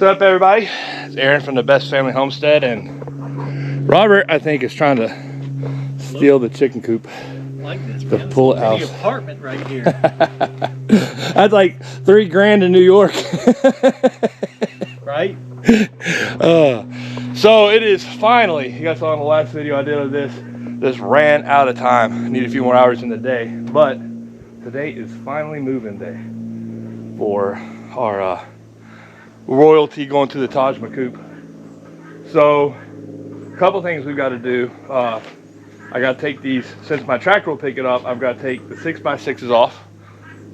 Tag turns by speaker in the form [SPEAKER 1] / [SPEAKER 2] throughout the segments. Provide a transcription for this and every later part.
[SPEAKER 1] up, everybody? It's Aaron from the Best Family Homestead, and Robert, I think, is trying to steal the chicken coop.
[SPEAKER 2] Like this,
[SPEAKER 1] the pullet house.
[SPEAKER 2] The apartment right here.
[SPEAKER 1] That's like $3 grand in New York.
[SPEAKER 2] Right?
[SPEAKER 1] So it is finally, you guys saw in the last video I did of this ran out of time. I need a few more hours in the day, but today is finally moving day for our royalty going to the Taj Ma Coop. So a couple things we've got to do. I got to take these, since my tractor will pick it up, I've got to take the 6x6s off.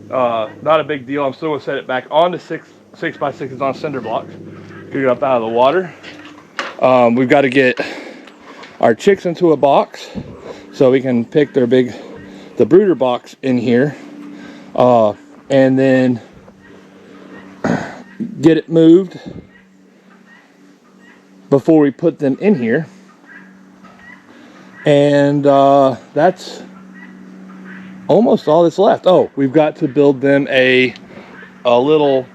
[SPEAKER 1] Not a big deal. I'm still going to set it back on the 6x6s on cinder blocks. Get it up out of the water. We've got to get our chicks into a box so we can pick the brooder box in here. And then get it moved before we put them in here. And that's almost all that's left. Oh, we've got to build them a little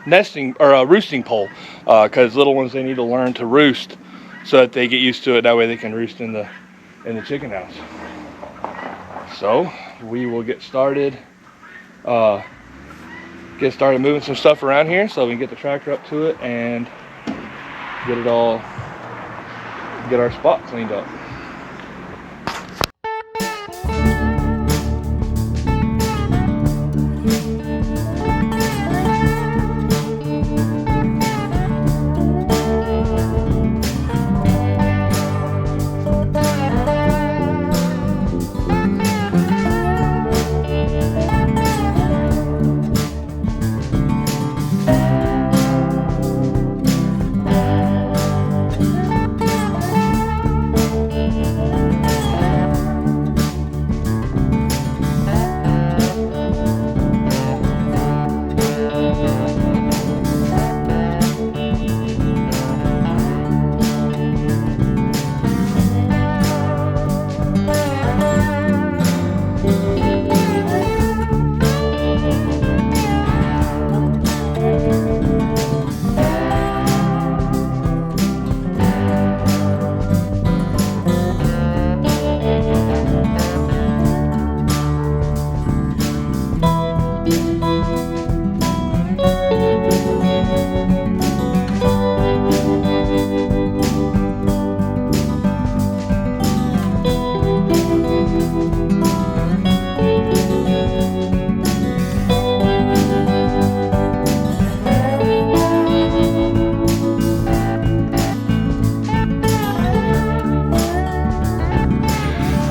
[SPEAKER 1] nesting or a roosting pole, because little ones, they need to learn to roost so that they get used to it. That way they can roost in the chicken house. So we will get started moving some stuff around here so we can get the tractor up to it and get our spot cleaned up.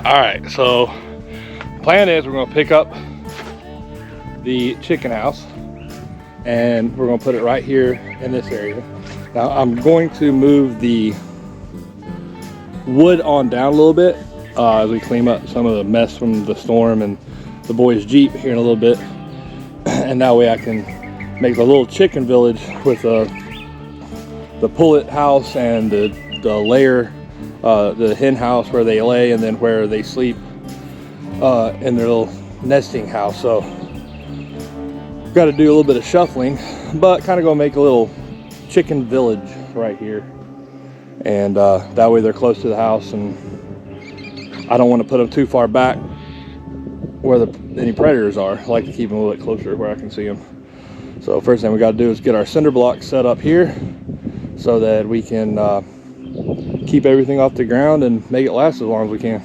[SPEAKER 1] Alright, so the plan is we're going to pick up the chicken house and we're going to put it right here in this area. Now I'm going to move the wood on down a little bit as we clean up some of the mess from the storm and the boys' Jeep here in a little bit. And that way I can make the little chicken village with the pullet house and the layer, the hen house where they lay, and then where they sleep in their little nesting house. So got to do a little bit of shuffling, but kind of gonna make a little chicken village right here, and that way they're close to the house, and I don't want to put them too far back where any predators are. I like to keep them a little bit closer where I can see them. So first thing we got to do is get our cinder blocks set up here so that we can keep everything off the ground and make it last as long as we can.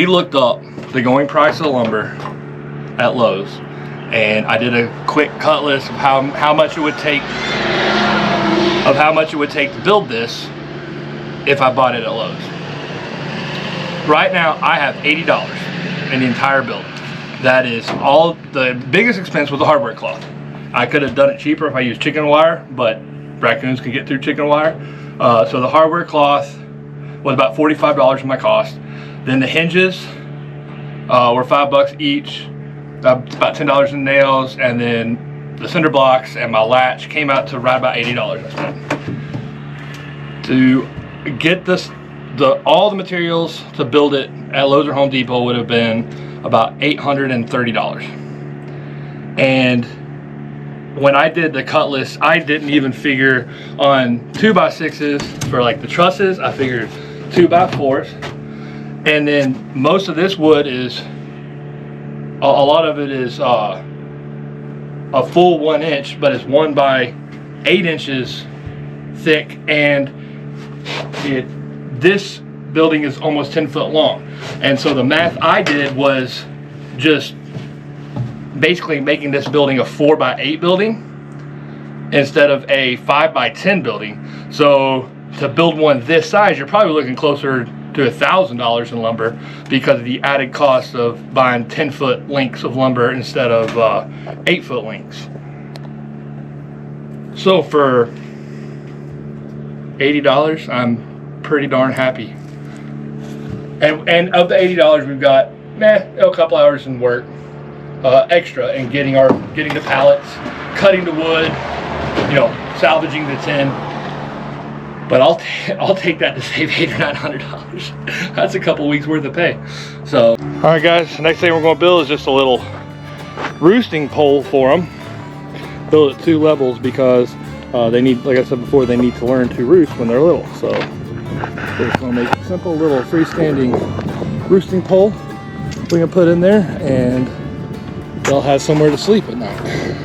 [SPEAKER 1] we looked up the going price of lumber at Lowe's, and I did a quick cut list of how much it would take to build this if I bought it at Lowe's. Right now I have $80 in the entire building. That is all. The biggest expense was the hardware cloth. I could have done it cheaper if I used chicken wire, but raccoons can get through chicken wire. So the hardware cloth was about $45 of my cost. Then the hinges were $5 each, about $10 in nails, and then the cinder blocks and my latch came out to right about $80 I spent. To get this, all the materials to build it at Lowe's or Home Depot would have been about $830. And when I did the cut list, I didn't even figure on 2x6s for like the trusses. I figured 2x4s, and then most of this wood is a lot of it is a full 1 inch, but it's 1 by 8 inches thick, and this building is almost 10 foot long. And so the math I did was just basically making this building a 4 by 8 building instead of a 5 by 10 building. So to build one this size, you're probably looking closer to $1,000 in lumber because of the added cost of buying 10-foot lengths of lumber instead of 8-foot lengths. So for $80, I'm pretty darn happy. And of the $80, we've got a couple hours in work extra in getting the pallets, cutting the wood, salvaging the tin. But I'll take that to save $800 or $900. That's a couple weeks worth of pay. So, all right, guys. The next thing we're going to build is just a little roosting pole for them. Build at 2 levels because they need, like I said before, they need to learn to roost when they're little. So we're just going to make a simple little freestanding roosting pole we can put in there, and they'll have somewhere to sleep at night.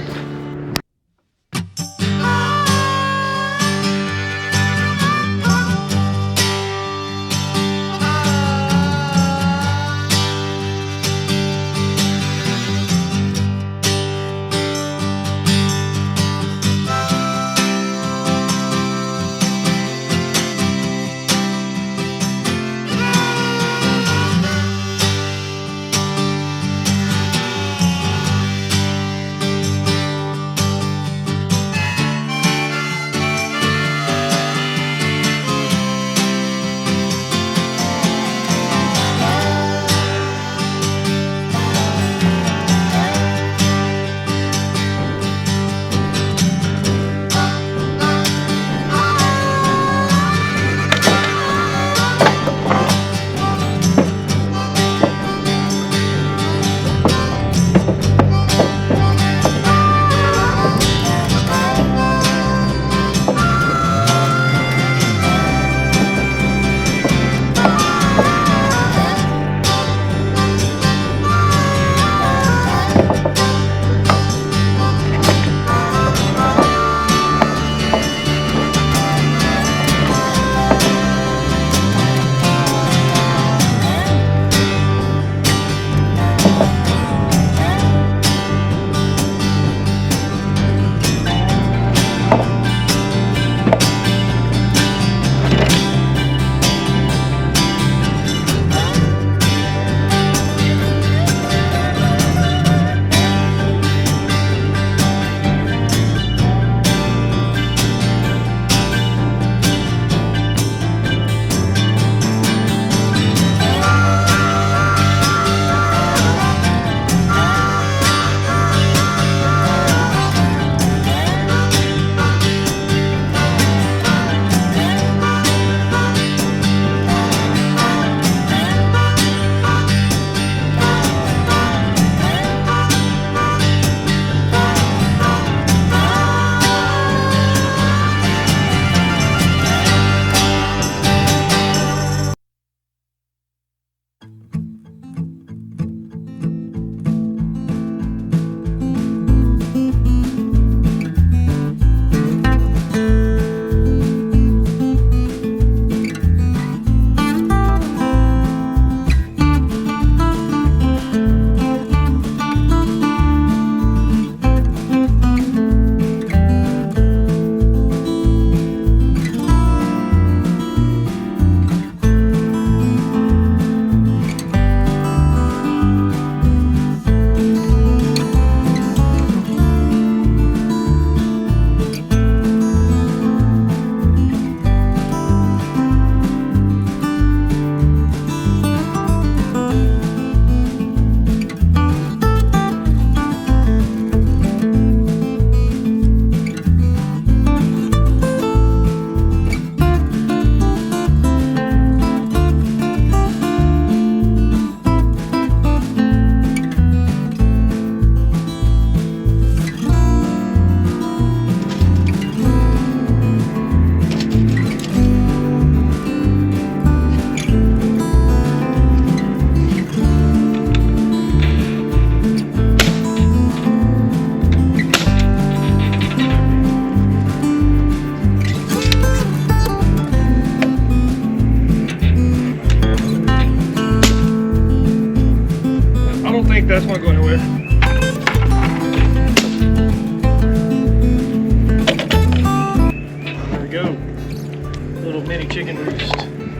[SPEAKER 2] mini chicken roost.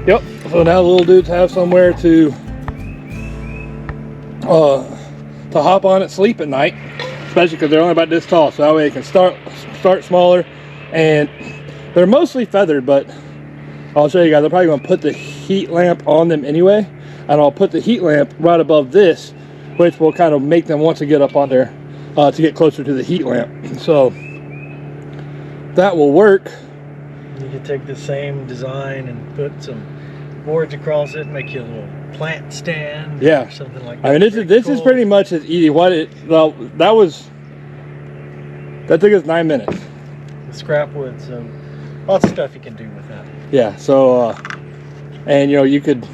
[SPEAKER 1] Yep. So now the little dudes have somewhere to hop on and sleep at night, especially because they're only about this tall. So that way they can start smaller, and they're mostly feathered. But I'll show you guys. I'm probably going to put the heat lamp on them anyway, and I'll put the heat lamp right above this, which will kind of make them want to get up on there to get closer to the heat lamp. So that will work.
[SPEAKER 2] You could take the same design and put some boards across it and make you a little plant stand,
[SPEAKER 1] yeah,
[SPEAKER 2] or something like that.
[SPEAKER 1] I mean, this is pretty much as easy. Well, that took us 9 minutes.
[SPEAKER 2] The scrap wood, so lots of stuff you can do with that.
[SPEAKER 1] Yeah. So and you know, you could,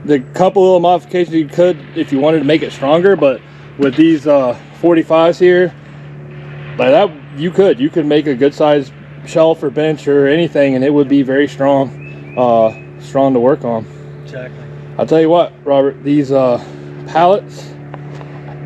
[SPEAKER 1] the couple little modifications you could if you wanted to make it stronger, but with these 45s here, like that, you could make a good size shelf or bench or anything, and it would be very strong to work on.
[SPEAKER 2] Exactly.
[SPEAKER 1] I'll tell you what, Robert, these pallets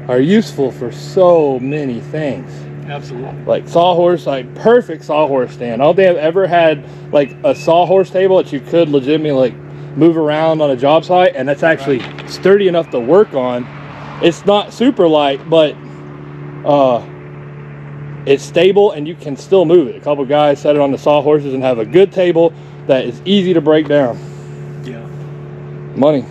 [SPEAKER 1] are useful for so many things.
[SPEAKER 2] Absolutely.
[SPEAKER 1] Like sawhorse, like perfect sawhorse stand. I don't think I've ever had like a sawhorse table that you could legitimately like move around on a job site, and that's actually sturdy enough to work on. It's not super light, but it's stable and you can still move it. A couple guys set it on the sawhorses and have a good table that is easy to break down.
[SPEAKER 2] Yeah.
[SPEAKER 1] Money.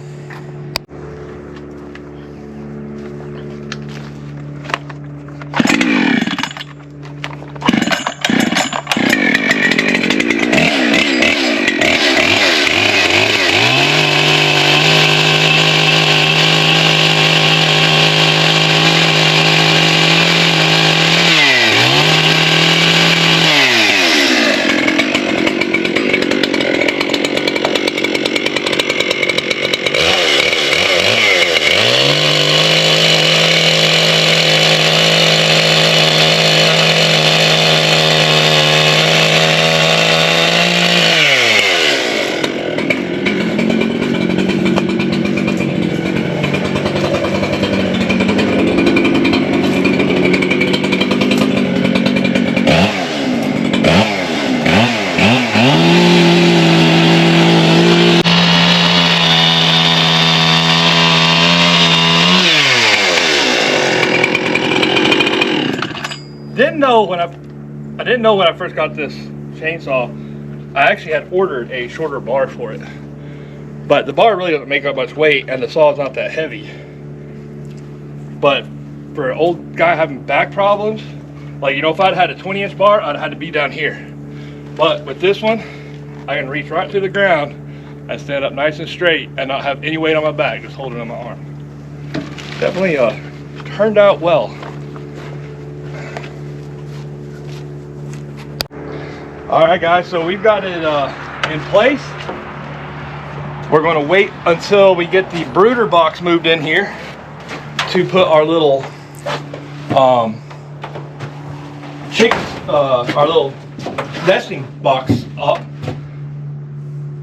[SPEAKER 1] I didn't know when I first got this chainsaw, I actually had ordered a shorter bar for it. But the bar really doesn't make up much weight, and the saw is not that heavy. But for an old guy having back problems, like, you know, if I'd had a 20-inch bar, I'd have had to be down here. But with this one, I can reach right to the ground and stand up nice and straight and not have any weight on my back, just holding on my arm. Definitely turned out well. All right, guys, so we've got it in place. We're going to wait until we get the brooder box moved in here to put our little our little nesting box up.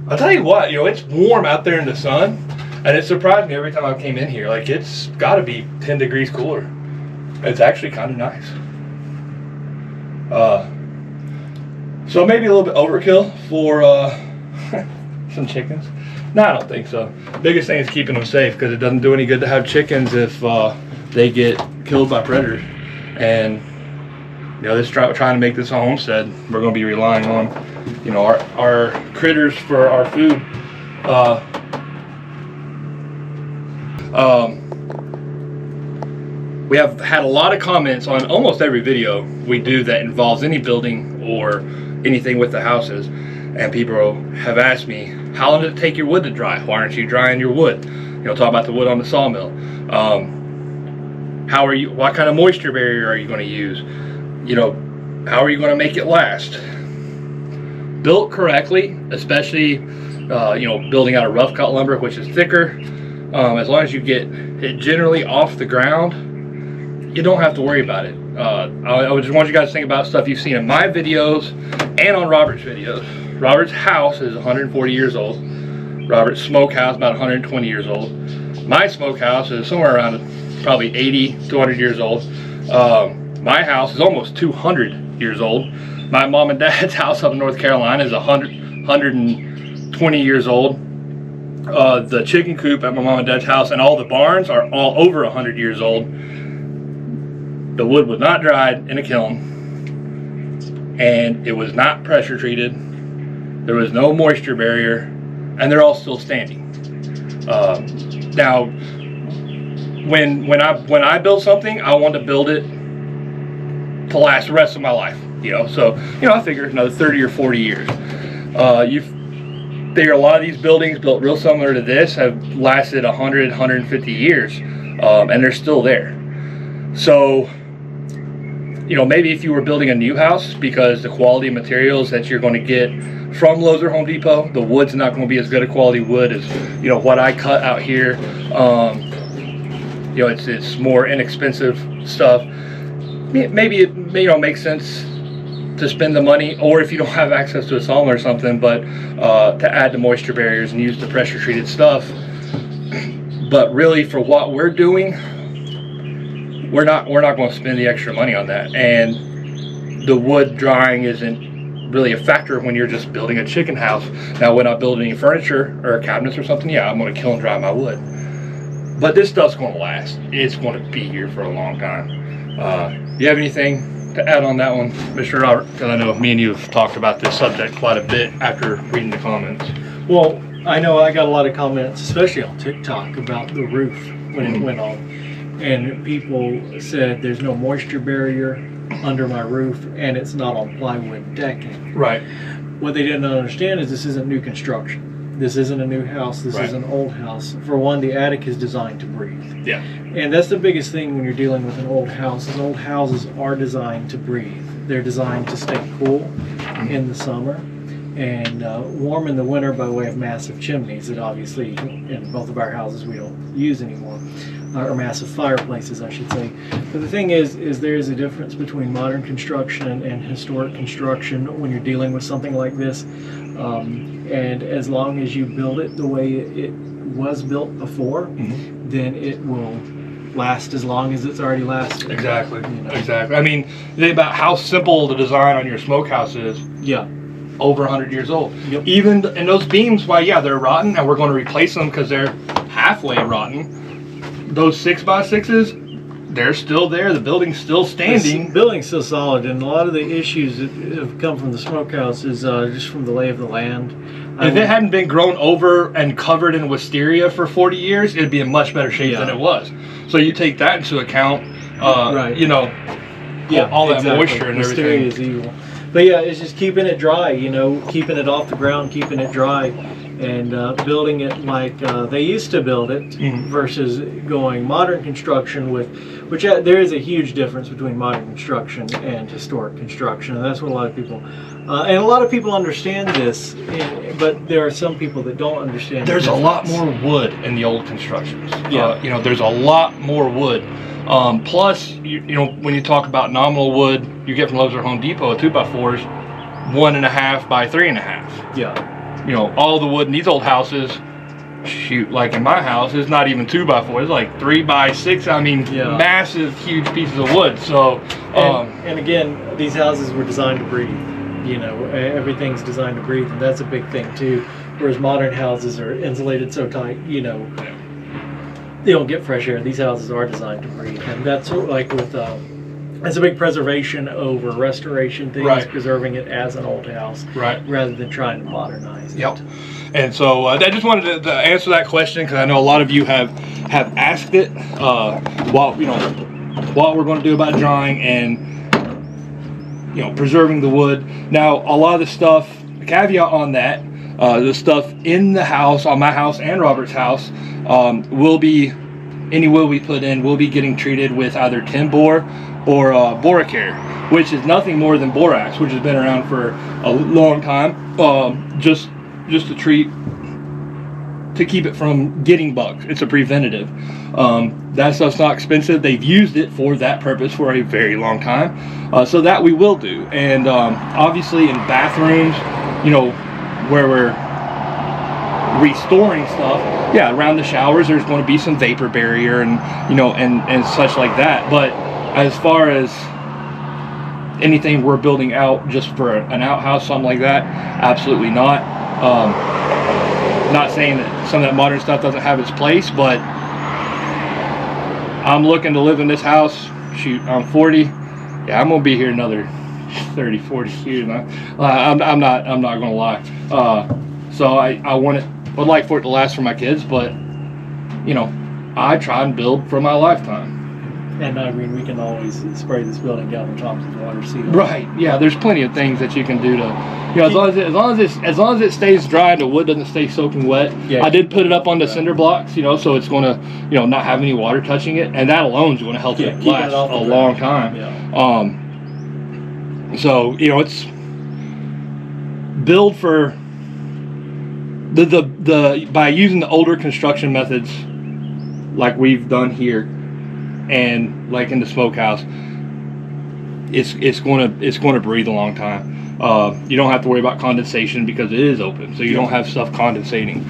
[SPEAKER 1] I'll tell you what, you know, it's warm out there in the sun, and it surprised me every time I came in here. Like, it's got to be 10 degrees cooler. It's actually kind of nice. So maybe a little bit overkill for some chickens. No, I don't think so. Biggest thing is keeping them safe, because it doesn't do any good to have chickens if they get killed by predators. And you know, trying to make this a homestead, we're going to be relying on, you know, our critters for our food. We have had a lot of comments on almost every video we do that involves any building or anything with the houses, and people have asked me, how long does it take your wood to dry? Why aren't you drying your wood? You know, talk about the wood on the sawmill. What kind of moisture barrier are you going to use? You know, how are you going to make it last? Built correctly, especially you know, building out of rough cut lumber, which is thicker, as long as you get it generally off the ground, you don't have to worry about it. I would just want you guys to think about stuff you've seen in my videos and on Robert's videos. Robert's house is 140 years old. Robert's smokehouse about 120 years old. My smokehouse is somewhere around probably 80 to 100 years old. My house is almost 200 years old. My mom and dad's house up in North Carolina is 120 years old. The chicken coop at my mom and dad's house and all the barns are all over 100 years old. The wood was not dried in a kiln, and it was not pressure treated. There was no moisture barrier, and they're all still standing. Now, when I build something, I want to build it to last the rest of my life. So I figure another 30 or 40 years. You figure a lot of these buildings built real similar to this have lasted 100, 150 years, and they're still there. So, maybe if you were building a new house, because the quality of materials that you're going to get from Lowe's or Home Depot, the wood's not going to be as good a quality wood as what I cut out here. It's more inexpensive stuff. Maybe it makes sense to spend the money, or if you don't have access to a sawmill or something, but to add the moisture barriers and use the pressure treated stuff. But really, for what we're doing, we're not going to spend the extra money on that. And the wood drying isn't really a factor when you're just building a chicken house. Now, when I build any furniture or cabinets or something, yeah, I'm going to kiln dry my wood. But this stuff's going to last. It's going to be here for a long time. You have anything to add on that one, Mr. Robert? Because I know me and you have talked about this subject quite a bit after reading the comments.
[SPEAKER 2] Well, I know I got a lot of comments, especially on TikTok, about the roof when it went on. And people said there's no moisture barrier under my roof, and it's not on plywood decking.
[SPEAKER 1] Right.
[SPEAKER 2] What they didn't understand is this isn't new construction. This isn't a new house. This is an old house. For one, the attic is designed to breathe.
[SPEAKER 1] Yeah.
[SPEAKER 2] And that's the biggest thing when you're dealing with an old house. Is old houses are designed to breathe. They're designed to stay cool in the summer and warm in the winter by way of massive chimneys that obviously in both of our houses we don't use anymore. Or massive fireplaces, I should say. But the thing is there is a difference between modern construction and historic construction when you're dealing with something like this. And as long as you build it the way it was built before, then it will last as long as it's already lasted.
[SPEAKER 1] Exactly. Exactly. I mean, think about how simple the design on your smokehouse is. Yeah. Over 100 years old. Yep. Even and those beams, they're rotten, and we're going to replace them because they're halfway rotten. Those 6x6s, they're still there. The building's still standing.
[SPEAKER 2] The building's still solid, and a lot of the issues that have come from the smokehouse is just from the lay of the land.
[SPEAKER 1] If it hadn't been grown over and covered in wisteria for 40 years, it'd be in much better shape than it was. So you take that into account, all that moisture and
[SPEAKER 2] wisteria
[SPEAKER 1] everything.
[SPEAKER 2] Is evil. But yeah, it's just keeping it dry, keeping it off the ground, keeping it dry, and building it like they used to build it versus going modern construction which there is a huge difference between modern construction and historic construction, and that's what a lot of people understand this, but there are some people that don't understand.
[SPEAKER 1] There's a lot more wood in the old constructions. There's a lot more wood. Plus, when you talk about nominal wood you get from Lowe's or Home Depot, 2x4s, 1.5 by 3.5. Yeah. All the wood in these old houses, like in my house, is not even 2x4. It's like 3x6. I mean, massive, huge pieces of wood. So,
[SPEAKER 2] and again, these houses were designed to breathe. Everything's designed to breathe, and that's a big thing too. Whereas modern houses are insulated so tight, they don't get fresh air. These houses are designed to breathe, and that's like with. It's a big preservation over restoration things, preserving it as an old house, rather than trying to modernize it.
[SPEAKER 1] Yep. And so I just wanted to answer that question because I know a lot of you have asked it. What we're going to do about drying and preserving the wood. Now, a lot of the stuff, the caveat on that, the stuff in the house, on my house and Robert's house, any wood we put in will be getting treated with either tin bore or Boracare, which is nothing more than borax, which has been around for a long time, just to keep it from getting bugs. It's a preventative. That stuff's not expensive. They've used it for that purpose for a very long time, so that we will do. And obviously in bathrooms, where we're restoring stuff, around the showers there's going to be some vapor barrier and and such like that. But as far as anything we're building out just for an outhouse, something like that, absolutely not. Not saying that some of that modern stuff doesn't have its place, but I'm looking to live in this house. Shoot, I'm 40. Yeah, I'm gonna be here another 30, 40 years. I'm not gonna lie. So I would like for it to last for my kids, but you know, I try and build for my lifetime.
[SPEAKER 2] And I mean, we can always spray this building down the top of the water seal.
[SPEAKER 1] Right. Yeah. There's plenty of things that you can do to, you know, as long as it stays dry and the wood doesn't stay soaking wet. Yeah. I did put it up on the cinder blocks, you know, so it's going to, you know, not have any water touching it, and that alone is going to help it last a long time.
[SPEAKER 2] Yeah.
[SPEAKER 1] So you know, it's build for the by using the older construction methods like we've done here. And like in the smokehouse, it's going to breathe a long time. You don't have to worry about condensation because it is open, so you don't have stuff condensating.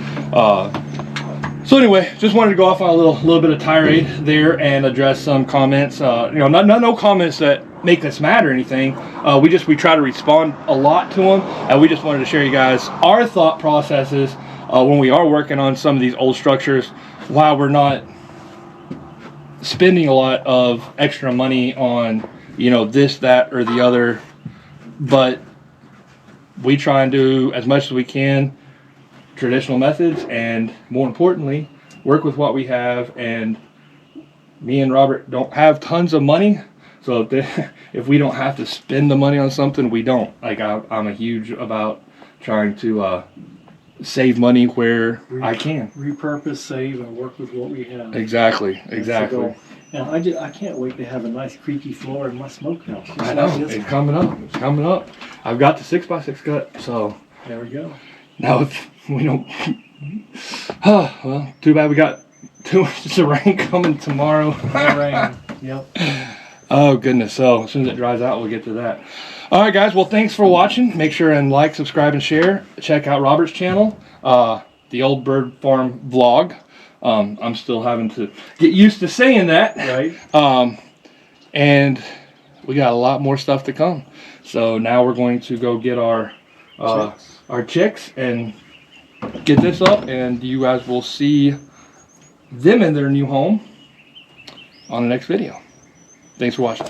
[SPEAKER 1] So anyway, just wanted to go off on a little bit of tirade there and address some comments. You know, no comments that make us mad or anything. We try to respond a lot to them, and we just wanted to share you guys our thought processes when we are working on some of these old structures, while we're not spending a lot of extra money on, you know, this, that, or the other, but we try and do as much as we can traditional methods, and more importantly, work with what we have. And me and Robert don't have tons of money, so if we don't have to spend the money on something, we don't. Like I'm a huge about trying to save money where I can.
[SPEAKER 2] Repurpose, save, and work with what we have.
[SPEAKER 1] Exactly.
[SPEAKER 2] Now, I can't wait to have a nice creaky floor in my smokehouse.
[SPEAKER 1] I know, it's coming up. I've got the 6x6 cut, so.
[SPEAKER 2] There we go.
[SPEAKER 1] Now, if we don't, well, too bad we got 2 inches of rain coming tomorrow.
[SPEAKER 2] No rain, yep.
[SPEAKER 1] Oh, goodness. So, as soon as it dries out, we'll get to that. All right, guys. Well, thanks for watching. Make sure and like, subscribe, and share. Check out Robert's channel, the Old Bird Farm Vlog. I'm still having to get used to saying that.
[SPEAKER 2] Right.
[SPEAKER 1] And we got a lot more stuff to come. So now we're going to go get our chicks and get this up, and you guys will see them in their new home on the next video. Thanks for watching.